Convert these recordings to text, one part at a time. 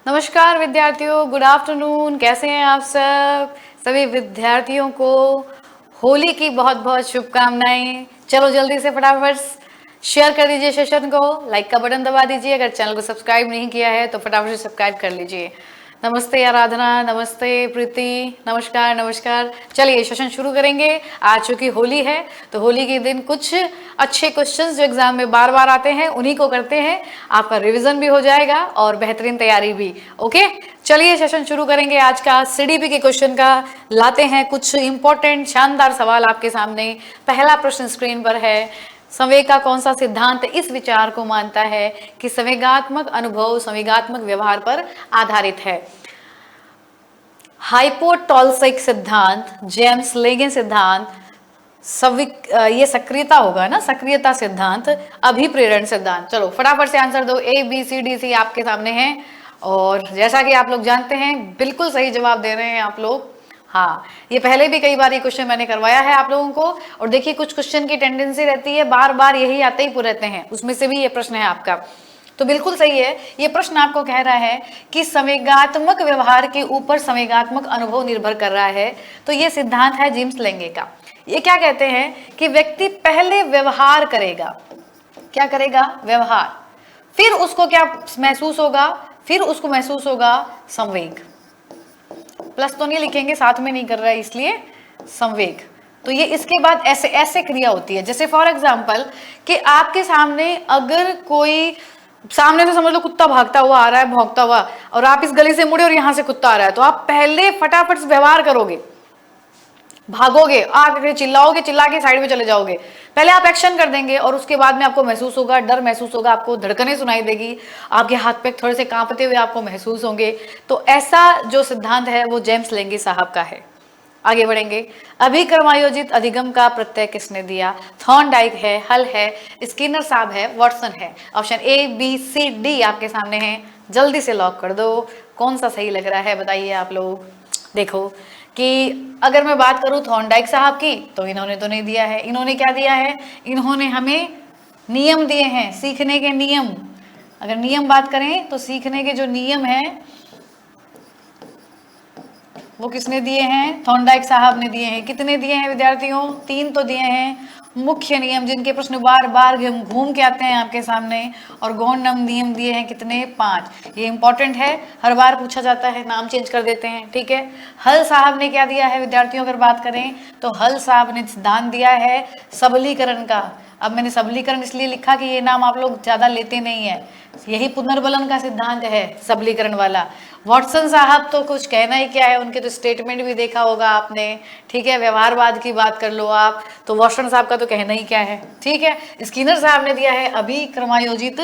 नमस्कार विद्यार्थियों, good afternoon. कैसे हैं आप सब? सभी विद्यार्थियों को होली की बहुत बहुत शुभकामनाएं। चलो जल्दी से फटाफट शेयर कर दीजिए सेशन को, लाइक का बटन दबा दीजिए। अगर चैनल को सब्सक्राइब नहीं किया है तो फटाफट से सब्सक्राइब कर लीजिए। नमस्ते आराधना, नमस्ते प्रीति, नमस्कार नमस्कार। चलिए सेशन शुरू करेंगे। आज चूंकि होली है तो होली के दिन कुछ अच्छे क्वेश्चंस जो एग्जाम में बार बार आते हैं उन्हीं को करते हैं। आपका रिवीजन भी हो जाएगा और बेहतरीन तैयारी भी। ओके, चलिए सेशन शुरू करेंगे। आज का सीडीपी के क्वेश्चन का लाते हैं कुछ इंपॉर्टेंट शानदार सवाल आपके सामने। पहला प्रश्न स्क्रीन पर है, संवेग का कौन सा सिद्धांत इस विचार को मानता है कि संवेगात्मक अनुभव संवेगात्मक व्यवहार पर आधारित है? हाइपोटोल्सिक सिद्धांत, जेम्स लेंगे सिद्धांत, ये सक्रियता होगा ना, सक्रियता सिद्धांत, अभिप्रेरण सिद्धांत। चलो फटाफट से आंसर दो। ए बी सी डी सी आपके सामने है और जैसा कि आप लोग जानते हैं बिल्कुल सही जवाब दे रहे हैं आप लोग। हाँ, ये पहले भी कई बार ये क्वेश्चन मैंने करवाया है आप लोगों को। और देखिए कुछ क्वेश्चन की टेंडेंसी रहती है बार बार यही आते ही रहते हैं, उसमें से भी ये प्रश्न है आपका। तो बिल्कुल सही है। ये प्रश्न आपको कह रहा है कि संवेगात्मक व्यवहार के ऊपर संवेगात्मक अनुभव निर्भर कर रहा है। तो ये सिद्धांत है जेम्स लेंगे का। ये क्या कहते हैं कि व्यक्ति पहले व्यवहार करेगा। क्या करेगा? व्यवहार। फिर उसको क्या महसूस होगा? फिर उसको महसूस होगा संवेग। प्लस तो नहीं लिखेंगे, साथ में नहीं कर रहा है इसलिए संवेग। तो ये इसके बाद ऐसे ऐसे क्रिया होती है। जैसे फॉर एग्जाम्पल कि आपके सामने अगर कोई सामने से समझ लो कुत्ता भागता हुआ आ रहा है, भौंकता हुआ, और आप इस गली से मुड़े और यहां से कुत्ता आ रहा है, तो आप पहले फटाफट से व्यवहार करोगे, भागोगे, आगे चिल्लाओगे, चिल्ला के साइड में चले जाओगे। पहले आप एक्शन कर देंगे और उसके बाद में आपको महसूस होगा, डर महसूस होगा, आपको धड़कनें सुनाई देगी, आपके हाथ पैर थोड़े से कांपते हुए आपको महसूस होंगे। तो ऐसा जो सिद्धांत है वो जेम्स लेंगे साहब का है। आगे बढ़ेंगे। अभिक्रमायोजित अधिगम का प्रत्यय किसने दिया? थॉर्नडाइक है, हल है, स्किनर साहब है, वॉटसन है। Option A B C D आपके सामने है। जल्दी से लॉक कर दो। कौन सा सही लग रहा है बताइए आप लोग। देखो कि अगर मैं बात करूं थॉर्नडाइक साहब की, तो इन्होंने तो नहीं दिया है। इन्होंने क्या दिया है? इन्होंने हमें नियम दिए हैं, सीखने के नियम। अगर नियम बात करें तो सीखने के जो नियम है वो किसने दिए हैं? थॉर्नडाइक साहब ने दिए हैं। कितने दिए हैं विद्यार्थियों? 3 तो दिए हैं। मुख्य नियम जिनके प्रश्न बार बार घूम के आते हैं आपके सामने, और गौण नियम दिए हैं कितने? 5। ये इंपॉर्टेंट है, हर बार पूछा जाता है, नाम चेंज कर देते हैं, ठीक है। हल साहब ने क्या दिया है विद्यार्थियों? अगर बात करें तो हल साहब ने सिद्धांत दिया है सबलीकरण का। अब मैंने सबलीकरण इसलिए लिखा कि ये नाम आप लोग ज्यादा लेते नहीं है, यही पुनर्बलन का सिद्धांत है सबलीकरण वाला। वॉटसन साहब तो कुछ कहना ही क्या है, उनके तो स्टेटमेंट भी देखा होगा आपने, ठीक है। व्यवहारवाद की बात कर लो आप तो वॉटसन साहब का तो कहना ही क्या है, ठीक है। स्किनर साहब ने दिया है अभिक्रमायोजित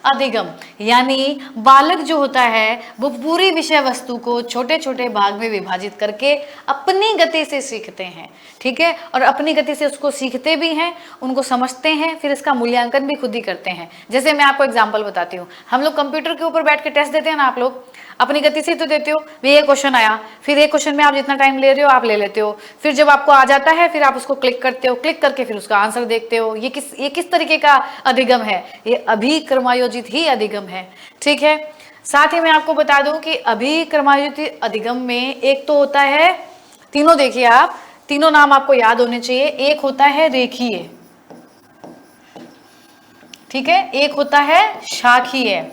अधिगम, यानी बालक जो होता है वो पूरी विषय वस्तु को छोटे छोटे भाग में विभाजित करके अपनी गति से सीखते हैं, ठीक है। और अपनी गति से उसको सीखते भी हैं, उनको समझते हैं, फिर इसका मूल्यांकन भी खुद ही करते हैं। जैसे मैं आपको एग्जाम्पल बताती हूँ, हम लोग कंप्यूटर के ऊपर बैठ के टेस्ट देते हैं ना, आप लोग अपनी गति से तो देते हो। ये क्वेश्चन आया, फिर एक क्वेश्चन में आप जितना टाइम ले रहे हो आप ले लेते हो, फिर जब आपको आ जाता है फिर आप उसको क्लिक करते हो, क्लिक करके फिर उसका आंसर देखते हो। ये किस तरीके का अधिगम है? ये अभिक्रमायोजित ही अधिगम है, ठीक है। साथ ही मैं आपको बता दूं कि अभिक्रमायोजित अधिगम में एक तो होता है, तीनों देखिए आप, तीनों नाम आपको याद होने चाहिए। एक होता है रेखीय, ठीक है, एक होता है शाखीय,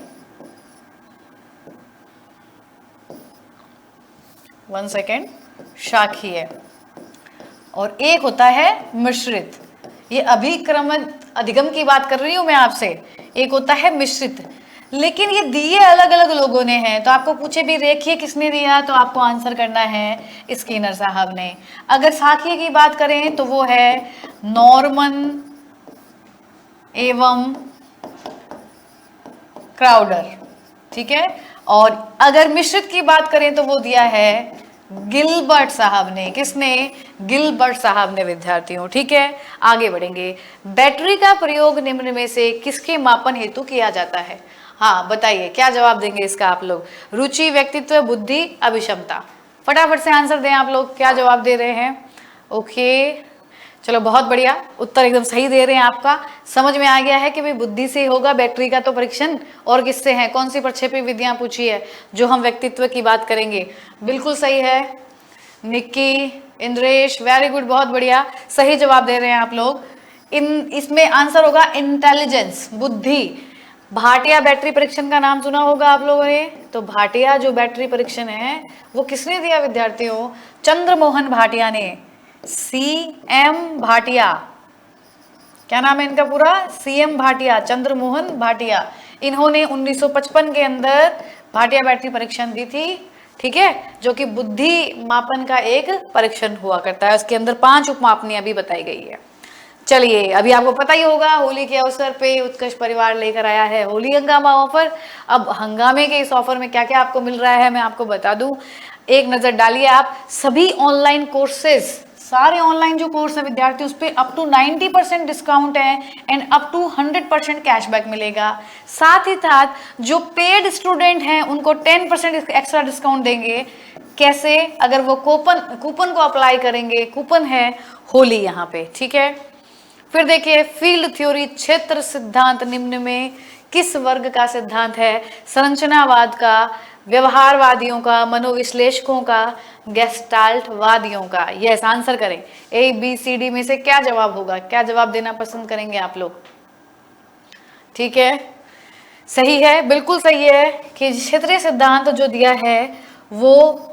1 सेकेंड, शाखीय, और एक होता है मिश्रित। ये अभिक्रमित अधिगम की बात कर रही हूं मैं आपसे। एक होता है मिश्रित, लेकिन ये दिए अलग अलग लोगों ने हैं। तो आपको पूछे भी रेखीय किसने दिया, तो आपको आंसर करना है स्किनर साहब ने। अगर शाखीय की बात करें तो वो है नॉर्मन एवं क्राउडर, ठीक है। और अगर मिश्रित की बात करें तो वो दिया है गिलबर्ट साहब ने। किसने? गिलबर्ट साहब ने विद्यार्थियों, ठीक है। आगे बढ़ेंगे। बैटरी का प्रयोग निम्न में से किसके मापन हेतु किया जाता है? हाँ बताइए क्या जवाब देंगे इसका आप लोग? रुचि, व्यक्तित्व, बुद्धि, अभिक्षमता। फटाफट से आंसर दें आप लोग, क्या जवाब दे रहे हैं? ओके चलो बहुत बढ़िया, उत्तर एकदम सही दे रहे हैं आपका। समझ में आ गया है कि भाई बुद्धि से होगा बैटरी का तो परीक्षण, और किससे है, कौन सी प्रक्षेपी विधियां पूछी है जो हम व्यक्तित्व की बात करेंगे। बिल्कुल सही है निक्की, इंद्रेश, वेरी गुड, बहुत बढ़िया, सही जवाब दे रहे हैं आप लोग। इसमें आंसर होगा इंटेलिजेंस, बुद्धि। भाटिया बैटरी परीक्षण का नाम सुना होगा आप लोगों ने, तो भाटिया जो बैटरी परीक्षण है वो किसने दिया विद्यार्थियों? चंद्रमोहन भाटिया ने। CM भाटिया, क्या नाम है इनका पूरा? CM भाटिया, चंद्रमोहन भाटिया। इन्होंने 1955 के अंदर भाटिया बैटरी परीक्षण दी थी, ठीक है, जो कि बुद्धि मापन का एक परीक्षण हुआ करता है। उसके अंदर 5 उपमापनियां भी बताई गई है। चलिए, अभी आपको पता ही होगा होली के अवसर पे उत्कर्ष परिवार लेकर आया है होली हंगामा ऑफर। अब हंगामे के इस ऑफर में क्या क्या आपको मिल रहा है मैं आपको बता दूं, एक नजर डालिए आप। सभी ऑनलाइन कोर्सेज, सारे ऑनलाइन जो कोर्स है विद्यार्थी, उस पर अप टू 90% डिस्काउंट है एंड अप टू 100% कैशबैक मिलेगा। साथ ही साथ जो पेड स्टूडेंट हैं उनको 10% एक्स्ट्रा डिस्काउंट देंगे। कैसे? अगर वो कूपन को अप्लाई करेंगे, कूपन है होली यहाँ पे, ठीक है। फिर देखिए फील्ड थ्योरी, क्षेत्र सिद्धांत निम्न में किस वर्ग का सिद्धांत है? संरचनावाद का, व्यवहारवादियों का, मनोविश्लेषकों का, गेस्टाल्ट वादियों का। यस, आंसर करें। ABCD में से क्या जवाब होगा? क्या जवाब देना पसंद करेंगे आप लोग? ठीक है, सही है, बिल्कुल सही है कि क्षेत्रीय सिद्धांत जो दिया है वो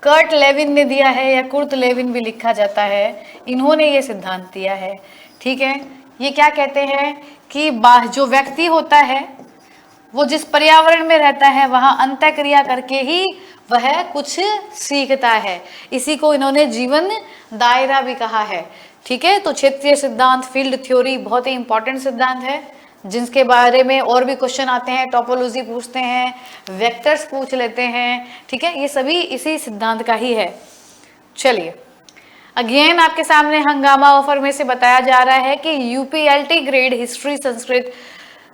कर्ट लेविन ने दिया है, या कुर्ट लेविन भी लिखा जाता है, इन्होंने ये सिद्धांत दिया है, ठीक है। ये क्या कहते हैं कि जो व्यक्ति होता है वो जिस पर्यावरण में रहता है वहां अंतःक्रिया करके ही वह कुछ सीखता है। इसी को इन्होंने जीवन दायरा भी कहा है, ठीक है। तो क्षेत्रीय सिद्धांत, फील्ड थ्योरी बहुत ही इंपॉर्टेंट सिद्धांत है जिसके बारे में और भी क्वेश्चन आते हैं, टोपोलॉजी पूछते हैं, वेक्टर्स पूछ लेते हैं, ठीक है। ये सभी इसी सिद्धांत का ही है। चलिए, अगेन आपके सामने हंगामा ऑफर में से बताया जा रहा है कि UPLT grade history, Sanskrit,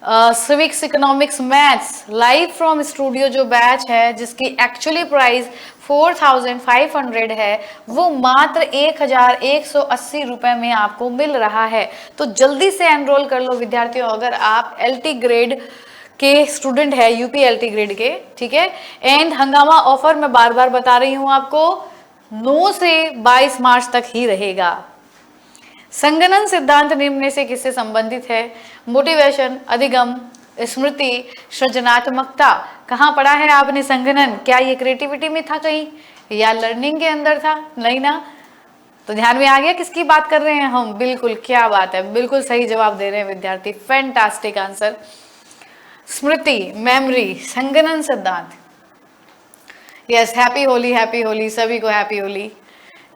civics, economics, maths live from studio जो बैच है जिसकी एक्चुअली प्राइस 4500 है, वो मात्र 1180 रुपए में आपको मिल रहा है। तो जल्दी से एनरोल कर लो विद्यार्थियों, अगर आप LT ग्रेड के स्टूडेंट है, UPLT ग्रेड के, ठीक है। एंड हंगामा ऑफर मैं बार बार बता रही हूं आपको, 9 से 22 मार्च तक ही रहेगा। संगणन सिद्धांत निम्न में से किससे संबंधित है? मोटिवेशन, अधिगम, स्मृति, सृजनात्मकता। कहाँ पढ़ा है आपने संगणन? क्या ये क्रिएटिविटी में था कहीं, या लर्निंग के अंदर था? नहीं ना। तो ध्यान में आ गया किसकी बात कर रहे हैं हम? बिल्कुल, क्या बात है, बिल्कुल सही जवाब दे रहे हैं विद्यार्थी, फैंटास्टिक आंसर। स्मृति, मेमोरी, संगणन सिद्धांत। Yes, happy Holi, happy Holi, सभी को हैप्पी होली।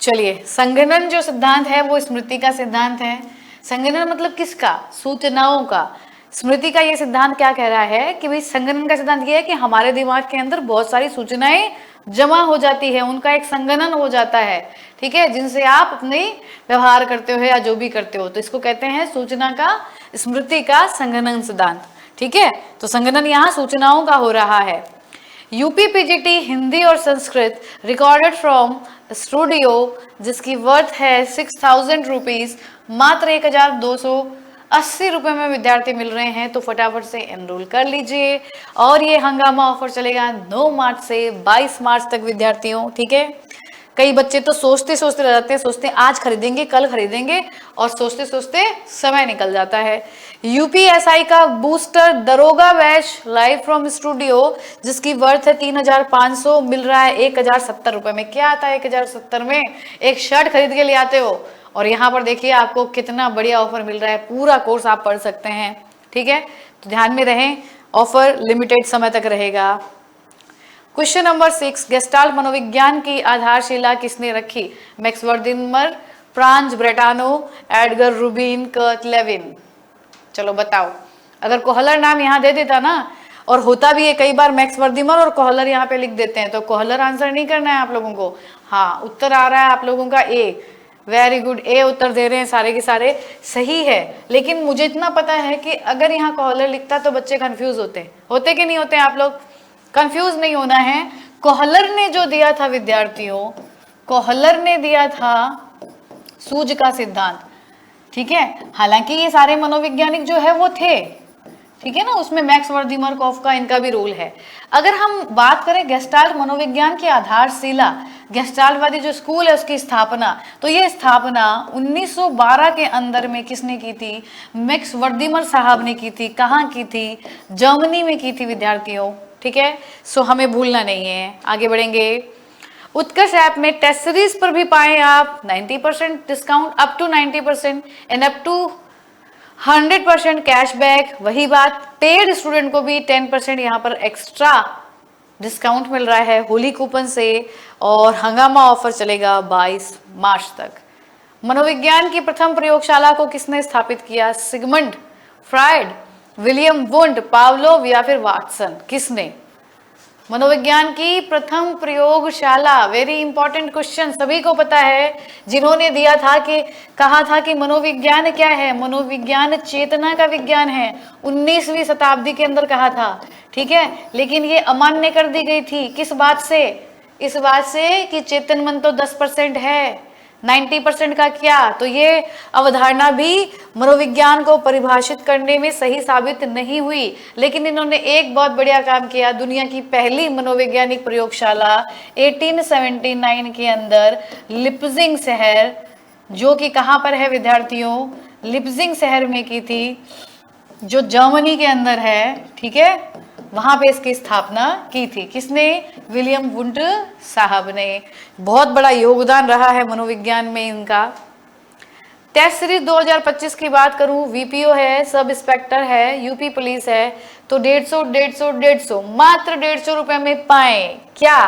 चलिए, संगणन जो सिद्धांत है वो स्मृति का सिद्धांत है। संगणन मतलब किसका? सूचनाओं का। स्मृति का ये सिद्धांत क्या कह रहा है कि भाई संगणन का सिद्धांत ये है कि हमारे दिमाग के अंदर बहुत सारी सूचनाएं जमा हो जाती है, उनका एक संगणन हो जाता है, ठीक है, जिनसे आप अपने व्यवहार करते हो या जो भी करते हो, तो इसको कहते हैं सूचना का, स्मृति का संगणन सिद्धांत, ठीक है। तो संगणन यहाँ सूचनाओं का हो रहा है। UPPGT हिंदी और संस्कृत रिकॉर्डेड फ्रॉम स्टूडियो जिसकी वर्थ है 6000 रुपीज, मात्र 1280 रुपए में विद्यार्थी मिल रहे हैं। तो फटाफट से एनरोल कर लीजिए, और ये हंगामा ऑफर चलेगा 9 मार्च से 22 मार्च तक विद्यार्थियों, ठीक है। कई बच्चे तो सोचते सोचते रह जाते हैं, सोचते हैं आज खरीदेंगे, कल खरीदेंगे, और सोचते सोचते समय निकल जाता है। UPSI का बूस्टर दरोगा बैच लाइव फ्रॉम स्टूडियो जिसकी वर्थ है 3500, मिल रहा है 1070 रुपए में। क्या आता है 1070 में? एक शर्ट खरीद के ले आते हो, और यहाँ पर देखिए आपको कितना बढ़िया ऑफर मिल रहा है, पूरा कोर्स आप पढ़ सकते हैं, ठीक है। तो ध्यान में रहें, ऑफर लिमिटेड समय तक रहेगा। क्वेश्चन नंबर 6, गेस्टाल्ट मनोविज्ञान की आधारशिला किसने रखी? Max Wertheimer, Franz Brentano, Edgar Rubin, Kurt Lewin. चलो बताओ, अगर कोहलर नाम यहाँ दे देता ना, और होता भी है कई बार मैक्स वर्दिमर और कोहलर यहाँ पे लिख देते हैं, तो कोहलर आंसर नहीं करना है आप लोगों को। हाँ, उत्तर आ रहा है आप लोगों का ए, वेरी गुड, ए उत्तर दे रहे हैं सारे के सारे, सही है। लेकिन मुझे इतना पता है कि अगर यहाँ कोहलर लिखता तो बच्चे कंफ्यूज होते कि नहीं होते? आप लोग कंफ्यूज नहीं होना है। कोहलर ने जो दिया था विद्यार्थियों, कोहलर ने दिया था सूझ का सिद्धांत, ठीक है। हालांकि ये सारे मनोवैज्ञानिक जो है वो थे, ठीक है ना, उसमें मैक्स वर्दीमरकॉफ का इनका भी रोल है। अगर हम बात करें गेस्टाल्ट मनोविज्ञान की आधारशिला, गेस्टाल्टवादी जो स्कूल है उसकी स्थापना, तो ये स्थापना 1912 के अंदर में किसने की थी? मैक्स वर्दीमर साहब ने की थी। कहाँ की थी? जर्मनी में की थी विद्यार्थियों, ठीक है। सो हमें भूलना नहीं है। आगे बढ़ेंगे। उत्कर्ष ऐप में टेस्ट सीरीज पर भी पाएं आप 90% discount, up to 90% and up to 100% cashback. वही बात पेड स्टूडेंट को भी 10% यहाँ पर एक्स्ट्रा डिस्काउंट मिल रहा है होली कूपन से, और हंगामा ऑफर चलेगा 22 मार्च तक। मनोविज्ञान की प्रथम प्रयोगशाला को किसने स्थापित किया? Sigmund Freud, William Wundt, Pavlov या फिर वाटसन? किसने? मनोविज्ञान की प्रथम प्रयोगशाला, वेरी इंपॉर्टेंट क्वेश्चन, सभी को पता है। जिन्होंने दिया था कि कहा था कि मनोविज्ञान क्या है? मनोविज्ञान चेतना का विज्ञान है, 19वीं शताब्दी के अंदर कहा था, ठीक है। लेकिन ये अमान्य कर दी गई थी। किस बात से? इस बात से कि चेतन मन तो 10% है, 90% का क्या? तो ये अवधारणा भी मनोविज्ञान को परिभाषित करने में सही साबित नहीं हुई। लेकिन इन्होंने एक बहुत बढ़िया काम किया। दुनिया की पहली मनोवैज्ञानिक प्रयोगशाला 1879 के अंदर लिप्जिंग शहर, जो कि कहाँ पर है विद्यार्थियों? लिप्जिंग शहर में की थी, जो जर्मनी के अंदर है, ठीक है। वहां पे इसकी स्थापना की थी। किसने? विलियम वुंड साहब ने। बहुत बड़ा योगदान रहा है मनोविज्ञान में इनका। टेस्ट सीरीज 2025 की बात करूं, वीपीओ है, सब इंस्पेक्टर है, यूपी पुलिस है, तो 150 मात्र 150 रुपए में पाए क्या?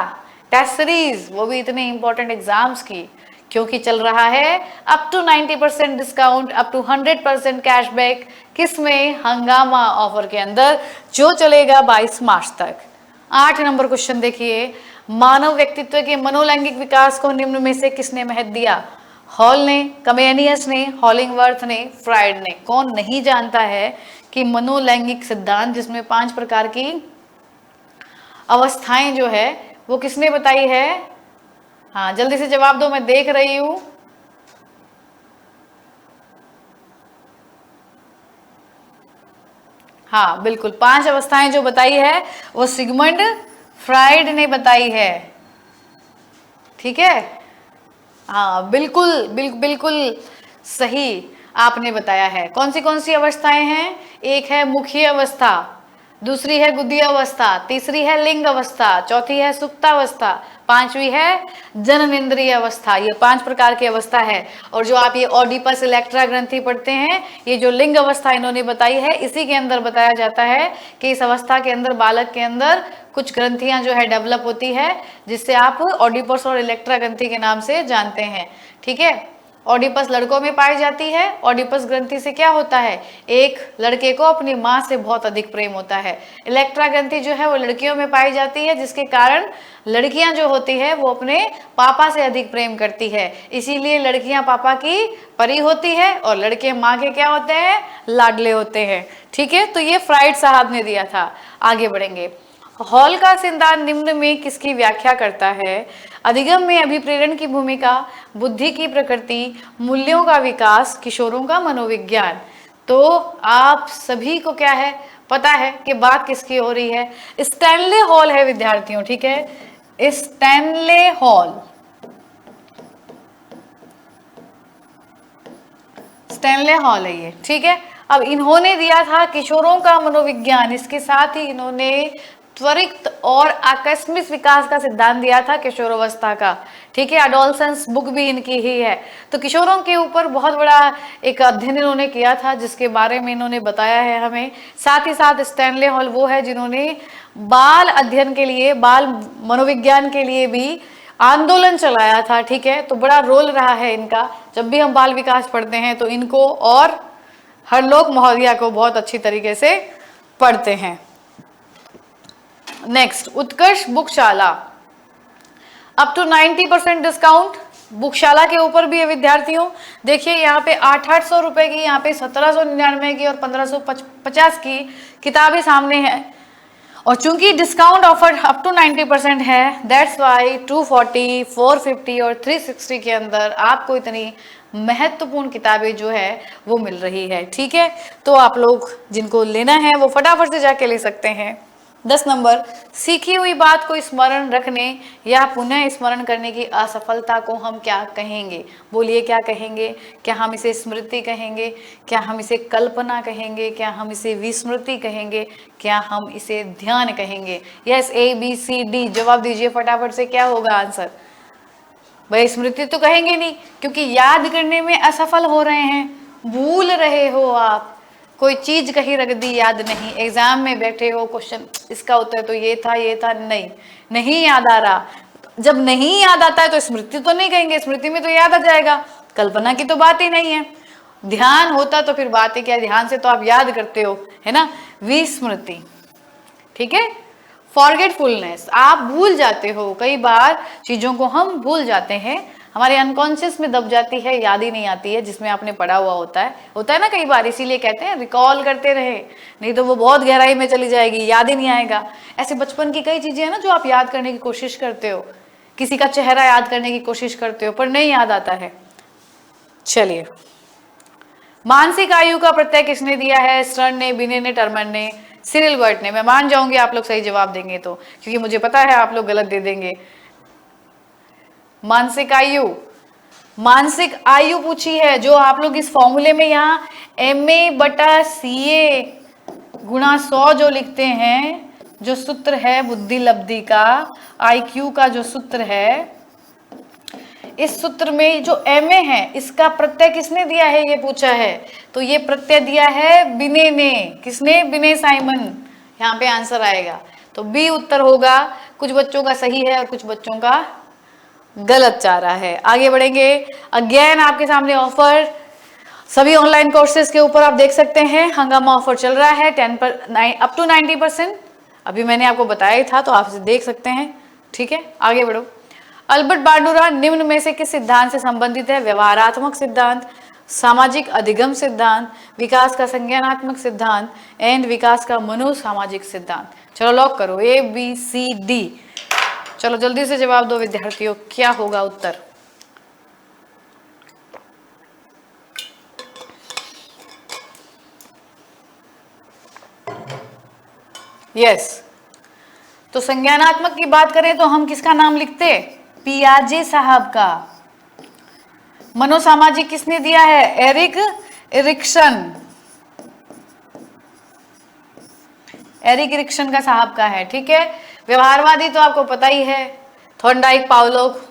टेस्ट सीरीज, वो भी इतने इंपॉर्टेंट एग्जाम्स की, क्योंकि चल रहा है up to 90% discount, up to 100% cashback. किसमें? हंगामा ऑफर के अंदर, जो चलेगा 22 मार्च तक। 8 नंबर क्वेश्चन देखिए। मानव व्यक्तित्व के मनोलैंगिक विकास को निम्न में से किसने महत्व दिया? हॉल ने, कमेनियस ने, हॉलिंगवर्थ ने, फ्रायड ने? कौन नहीं जानता है कि मनोलैंगिक सिद्धांत, जिसमें 5 प्रकार की अवस्थाएं जो है वो किसने बताई है? हाँ, जल्दी से जवाब दो, मैं देख रही हूं। हाँ बिल्कुल, 5 अवस्थाएं जो बताई है वो सिगमंड फ्रायड ने बताई है, ठीक है। हाँ बिल्कुल बिल्कुल सही आपने बताया है। कौन सी अवस्थाएं हैं? एक है मुखी अवस्था, दूसरी है गुदी अवस्था, तीसरी है लिंग अवस्था, चौथी है सुप्तावस्था, 5वीं है जननेंद्रिय अवस्था। ये 5 प्रकार की अवस्था है। और जो आप ये ऑडिपस इलेक्ट्रा ग्रंथि पढ़ते हैं, ये जो लिंग अवस्था इन्होंने बताई है, इसी के अंदर बताया जाता है कि इस अवस्था के अंदर बालक के अंदर कुछ ग्रंथियां जो है डेवलप होती है, जिससे आप ऑडिपस और इलेक्ट्रा ग्रंथि के नाम से जानते हैं, ठीक है। ऑडिपस लड़कों में पाई जाती है। ऑडिपस ग्रंथि से क्या होता है? एक लड़के को अपनी माँ से बहुत अधिक प्रेम होता है। इलेक्ट्रा ग्रंथि जो है वो लड़कियों में पाई जाती है, जिसके कारण लड़कियां जो होती है वो अपने पापा से अधिक प्रेम करती है। इसीलिए लड़कियां पापा की परी होती है और लड़के माँ के क्या होते हैं? लाडले होते हैं, ठीक है। तो ये फ्रायड साहब ने दिया था। आगे बढ़ेंगे। हॉल का सिद्धांत निम्न में किसकी व्याख्या करता है? अधिगम में अभिप्रेरण की भूमिका, बुद्धि की प्रकृति, मूल्यों का विकास, किशोरों का मनोविज्ञान। तो आप सभी को क्या है? पता है कि बात किसकी हो रही है? स्टैनले हॉल है विद्यार्थियों, ठीक है। स्टैनले हॉल, स्टैनले हॉल है ये, ठीक है। अब इन्होंने दिया था किशोरों का मनोविज्ञान, इसके साथ ही इन्होंने त्वरित और आकस्मिक विकास का सिद्धांत दिया था किशोरावस्था का, ठीक है। एडोलसेंस बुक भी इनकी ही है। तो किशोरों के ऊपर बहुत बड़ा एक अध्ययन इन्होंने किया था, जिसके बारे में इन्होंने बताया है हमें। साथ ही साथ स्टैनले हॉल वो है जिन्होंने बाल अध्ययन के लिए, बाल मनोविज्ञान के लिए भी आंदोलन चलाया था, ठीक है। तो बड़ा रोल रहा है इनका। जब भी हम बाल विकास पढ़ते हैं तो इनको और हरलोक महोदया को बहुत अच्छी तरीके से पढ़ते हैं। Next, Utkarsh Bookshala, up to 90% discount Bookshala के ऊपर भी है विद्यार्थियों। देखिए यहाँ पे 800 रुपए की, यहाँ पे 1799 की और 1550 की किताबें सामने हैं। और चूंकि डिस्काउंट ऑफर अप टू 90% है, दैट्स वाई 240, 450 और 360 के अंदर आपको इतनी महत्वपूर्ण किताबें जो है वो मिल रही है। ठीक है, तो आप लोग जिनको लेना है वो फटाफट से जाके ले सकते हैं। 10 नंबर, सीखी हुई बात को स्मरण रखने या पुनः स्मरण करने की असफलता को हम क्या कहेंगे? बोलिए क्या कहेंगे? क्या हम इसे स्मृति कहेंगे? क्या हम इसे कल्पना कहेंगे? क्या हम इसे विस्मृति कहेंगे? क्या हम इसे ध्यान कहेंगे? यस, ABCD जवाब दीजिए फटाफट से, क्या होगा आंसर? भाई स्मृति तो कहेंगे नहीं, क्योंकि याद करने में असफल हो रहे हैं, भूल रहे हो आप, कोई चीज कहीं रख दी, याद नहीं, एग्जाम में बैठे हो, क्वेश्चन इसका उत्तर तो ये था, नहीं याद आ रहा। जब नहीं याद आता है तो स्मृति तो नहीं कहेंगे, स्मृति में तो याद आ जाएगा, कल्पना की तो बात ही नहीं है। ध्यान होता तो फिर बात ही क्या, ध्यान से तो आप याद करते हो, है ना, विस्मृति। ठीक है, फॉरगेटफुलनेस, आप भूल जाते हो, कई बार चीजों को हम भूल जाते हैं, हमारे अनकॉन्शियस में दब जाती है, याद ही नहीं आती है जिसमें आपने पढ़ा हुआ होता है ना कई बार, इसीलिए कहते हैं रिकॉल करते रहे, नहीं तो वो बहुत गहराई में चली जाएगी, याद ही नहीं आएगा। ऐसे बचपन की कई चीजें हैं ना जो आप याद करने की कोशिश करते हो, किसी का चेहरा याद करने की कोशिश करते हो पर नहीं याद आता है। चलिए, मानसिक आयु का प्रत्यय किसने दिया है? स्टर्न ने, बिने ने, टर्मन ने, सिरिल बर्ट ने। मैं मान जाऊंगी आप लोग सही जवाब देंगे तो, क्योंकि मुझे पता है आप लोग गलत दे देंगे। मानसिक आयु पूछी है, जो आप लोग इस फॉर्मूले में यहाँ MA/CA गुणा 100 जो लिखते हैं, जो सूत्र है बुद्धि लब्धि का, IQ का जो सूत्र है, इस सूत्र में जो MA है इसका प्रत्यय किसने दिया है ये पूछा है, तो ये प्रत्यय दिया है बिने ने। किसने? बिने साइमन। यहाँ पे आंसर आएगा तो बी उत्तर होगा। कुछ बच्चों का सही है और कुछ बच्चों का गलत जा रहा है। आगे बढ़ेंगे। अगेन आपके सामने ऑफर, सभी ऑनलाइन कोर्सेज के ऊपर आप देख सकते हैं हंगामा ऑफर चल रहा है, up to 90%। अभी मैंने आपको बताया ही था तो आप इसे देख सकते हैं। ठीक है, आगे बढ़ो। अल्बर्ट बांडुरा निम्न में से किस सिद्धांत से संबंधित है? व्यवहारात्मक सिद्धांत, सामाजिक अधिगम सिद्धांत, विकास का संज्ञानात्मक सिद्धांत एंड विकास का मनोसामाजिक सिद्धांत। चलो लॉक करो, ABCD। चलो जल्दी से जवाब दो विद्यार्थियों, क्या होगा उत्तर? यस, तो संज्ञानात्मक की बात करें तो हम किसका नाम लिखते? पियाजे साहब का। मनोसामाजिक किसने दिया है? एरिक इरिक्सन का साहब का है। ठीक है, व्यवहारवादी तो आपको पता ही है, थॉर्नडाइक, पावलोव।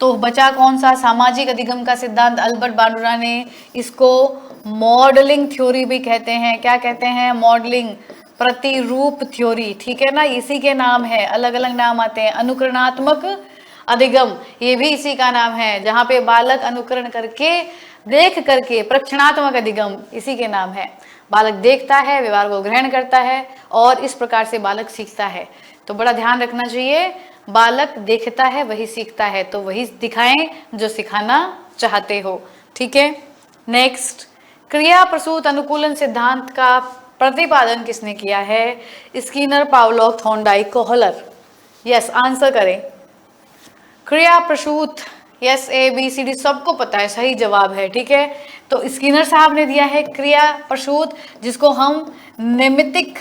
तो बचा कौन सा? सामाजिक अधिगम का सिद्धांत अल्बर्ट बांडुरा ने। इसको मॉडलिंग थ्योरी भी कहते हैं। क्या कहते हैं? मॉडलिंग, प्रतिरूप थ्योरी। ठीक है ना, इसी के नाम है, अलग अलग नाम आते हैं। अनुकरणात्मक अधिगम, ये भी इसी का नाम है, जहां पे बालक अनुकरण करके, देख करके, प्रक्षणात्मक अधिगम इसी के नाम है। बालक देखता है, व्यवहार को ग्रहण करता है और इस प्रकार से बालक सीखता है। तो बड़ा ध्यान रखना चाहिए, बालक देखता है वही सीखता है, तो वही दिखाएं जो सिखाना चाहते हो। ठीक है, नेक्स्ट। क्रिया प्रसूत अनुकूलन सिद्धांत का प्रतिपादन किसने किया है? Skinner, Pavlov, Thorndike, Kohler. Yes, answer करें। क्रिया प्रसूत, यस, ABCD सबको पता है, सही जवाब है। ठीक है, तो स्किनर साहब ने दिया है क्रिया प्रसूत, जिसको हम नैमित्तिक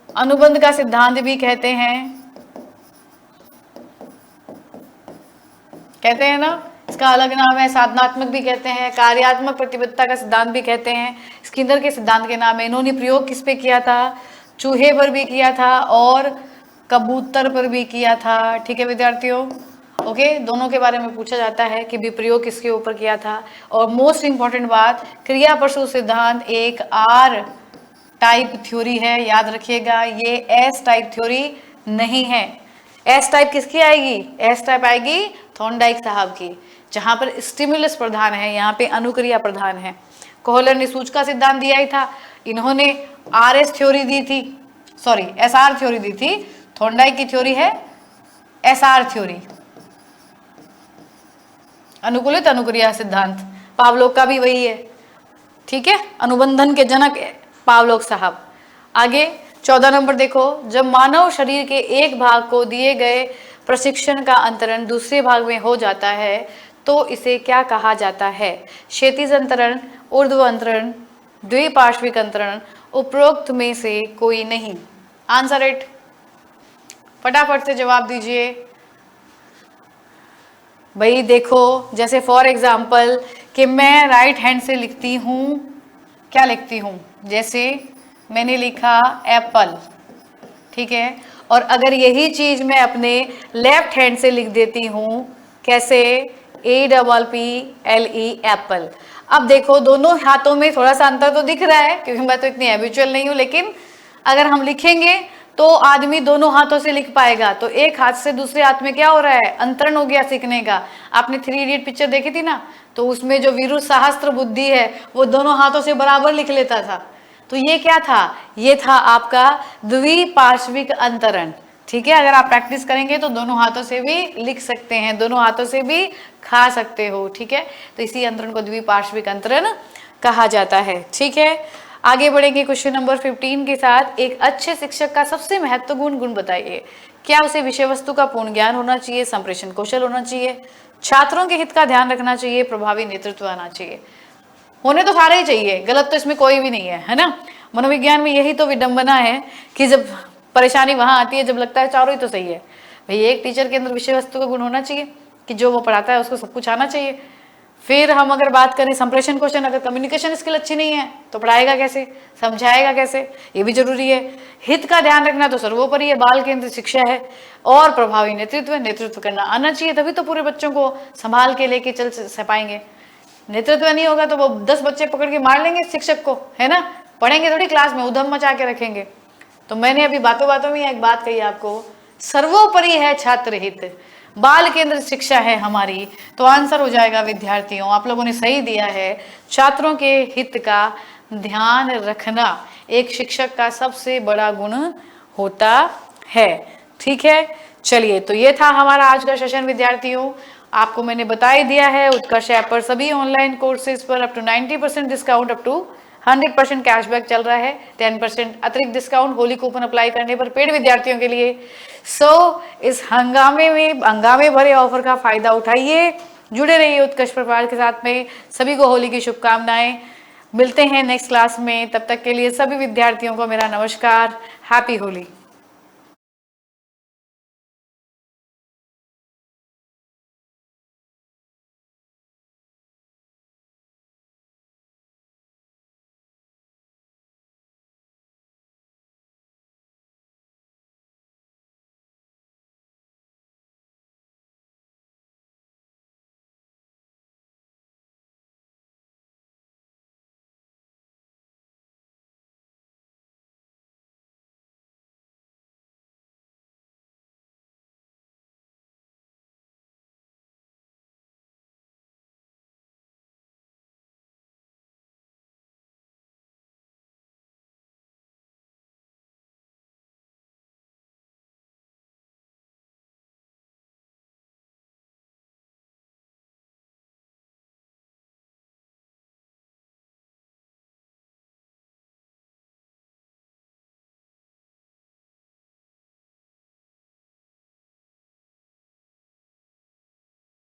अनुबंध का सिद्धांत भी कहते हैं ना, इसका अलग नाम है, साधनात्मक भी कहते हैं, कार्यात्मक प्रतिबद्धता का सिद्धांत भी कहते हैं। स्किनर के सिद्धांत के नाम है। इन्होंने प्रयोग किस पे किया था? चूहे पर भी किया था और कबूतर पर भी किया था। ठीक है विद्यार्थियों, ओके, दोनों के बारे में पूछा जाता है कि भी प्रयोग किसके ऊपर किया था। और मोस्ट इंपॉर्टेंट बात, क्रिया प्रसूत सिद्धांत एक R टाइप थ्योरी है, याद रखिएगा, ये S टाइप थ्योरी नहीं है। S टाइप किसकी आएगी? S टाइप आएगी थॉर्नडाइक साहब की, जहां पर स्टिमुलस प्रधान है, यहाँ पे अनुक्रिया प्रधान है। कोहलर ने सूचका सिद्धांत दिया ही था, इन्होंने RS थ्योरी दी थी, सॉरी SR थ्योरी दी थी। थॉर्नडाइक की थ्योरी है SR थ्योरी, अनुकूलित अनुक्रिया सिद्धांत। पावलोव का भी वही है। ठीक है, अनुबंधन के जनक पावलोक साहब। आगे 14 नंबर देखो, जब मानव शरीर के एक भाग को दिए गए प्रशिक्षण का अंतरण दूसरे भाग में हो जाता है तो इसे क्या कहा जाता है? क्षैतिज अंतरण, ऊर्ध्व अंतरण, द्विपार्श्विक अंतरण, उपरोक्त में से कोई नहीं। आंसर इट, फटाफट से जवाब दीजिए भाई। देखो, जैसे फॉर एग्जाम्पल कि मैं राइट हैंड से लिखती हूँ, क्या लिखती हूँ? जैसे मैंने लिखा एप्पल, ठीक है, और अगर यही चीज मैं अपने लेफ्ट हैंड से लिख देती हूँ, कैसे? APPLE, Apple. अब देखो, दोनों हाथों में थोड़ा सा अंतर तो दिख रहा है, क्योंकि मैं तो इतनी हैबिचुअल नहीं हूँ, लेकिन अगर हम लिखेंगे तो आदमी दोनों हाथों से लिख पाएगा। तो एक हाथ से दूसरे हाथ में क्या हो रहा है? अंतरण हो गया सीखने का। आपने 3 इडियट पिक्चर देखी थी ना, तो उसमें जो वीरू सहस्त्र बुद्धि है वो दोनों हाथों से बराबर लिख लेता था। तो ये क्या था? ये था आपका द्विपार्श्विक अंतरण। ठीक है, अगर आप प्रैक्टिस करेंगे तो दोनों हाथों से भी लिख सकते हैं, दोनों हाथों से भी खा सकते हो। ठीक है, तो इसी अंतरण को द्विपार्श्विक अंतरण कहा जाता है। ठीक है, आगे बढ़ेंगे क्वेश्चन नंबर 15 के साथ। एक अच्छे शिक्षक का सबसे महत्वपूर्ण गुण बताइए। क्या उसे विषय वस्तु का पूर्ण ज्ञान होना चाहिए, संप्रेषण कौशल होना चाहिए, छात्रों के हित का ध्यान रखना चाहिए, प्रभावी नेतृत्व आना चाहिए? होने तो सारे ही चाहिए, गलत तो इसमें कोई भी नहीं है ना। मनोविज्ञान में यही तो विडंबना है कि जब परेशानी वहां आती है जब लगता है चारों ही तो सही है। भाई, एक टीचर के अंदर विषय वस्तु का गुण होना चाहिए कि जो वो पढ़ाता है उसको सब कुछ आना चाहिए। फिर हम अगर बात करें संप्रेषण क्वेश्चन, अगर कम्युनिकेशन स्किल अच्छी नहीं है तो पढ़ाएगा कैसे, समझाएगा कैसे, ये भी जरूरी है। हित का ध्यान रखना तो सर्वोपरि है, बाल केंद्रित शिक्षा है। और प्रभावी नेतृत्व करना आना चाहिए, तभी तो पूरे बच्चों को संभाल के लेके चल पाएंगे। नेतृत्व नहीं होगा तो वो 10 बच्चे पकड़ के मार लेंगे शिक्षक को, है ना। पढ़ेंगे थोड़ी क्लास में, उधम मचा के रखेंगे। तो मैंने अभी बातों बातों में एक बात कही आपको, सर्वोपरि है छात्र हित, बाल केंद्र शिक्षा है हमारी। तो आंसर हो जाएगा विद्यार्थियों, आप लोगों ने सही दिया है। छात्रों के हित का ध्यान रखना एक शिक्षक का सबसे बड़ा गुण होता है। ठीक है, चलिए, तो ये था हमारा आज का सेशन विद्यार्थियों। आपको मैंने बता ही दिया है, उत्कर्ष ऐप पर सभी ऑनलाइन कोर्सेज पर up to 90% discount, up to 100% cashback चल रहा है। 10% अतिरिक्त डिस्काउंट होली कूपन अप्लाई करने पर पेड विद्यार्थियों के लिए। इस हंगामे भरे ऑफर का फायदा उठाइए, जुड़े रहिए उत्कर्ष परिवार के साथ में। सभी को होली की शुभकामनाएं। मिलते हैं नेक्स्ट क्लास में, तब तक के लिए सभी विद्यार्थियों को मेरा नमस्कार। हैप्पी होली।